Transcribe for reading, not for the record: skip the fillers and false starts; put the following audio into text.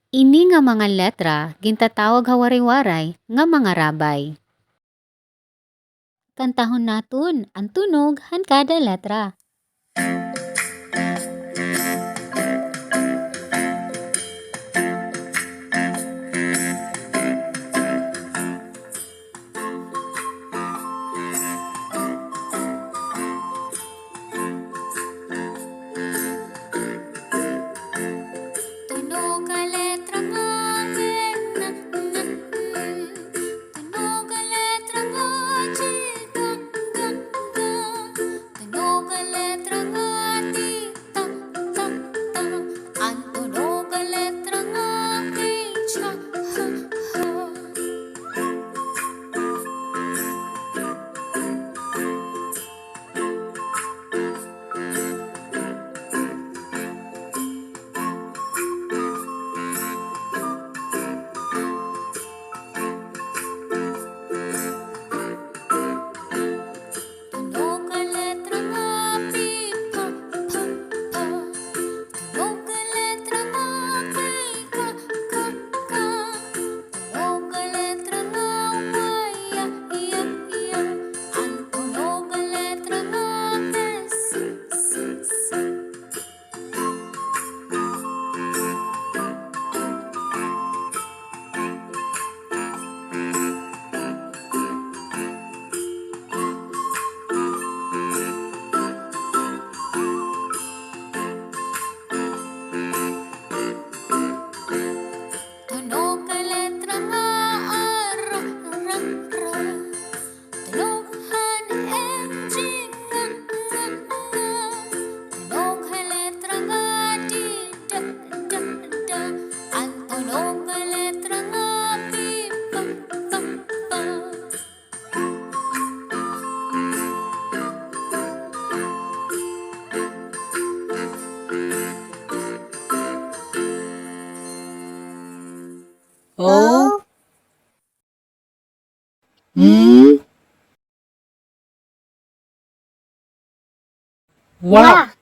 Ini nga mga letra gintatawag hawari-waray nga mga rabay. Kantahon naton ang tunog han kada letra. Tunog ka letra nga na, tunog ka letra nga ga, ga, ga. Tunog ka letra nga ta, ta, ta. Ang tunog ka letra nga ha, ha. Tunog ka letra nga pa, pa, pa. Tunog ka letra nga ka, ka, ka. Tunog ka letra nga ya, ya, ya. Ang tunog ka letra nga s, s, s. Tunog ka letra nga ra, ra, ra. Tunog han nga, nga, nga. Tunog ka letra nga da, da, da. Ang tunog ka letra nga pa, pa, pa. O W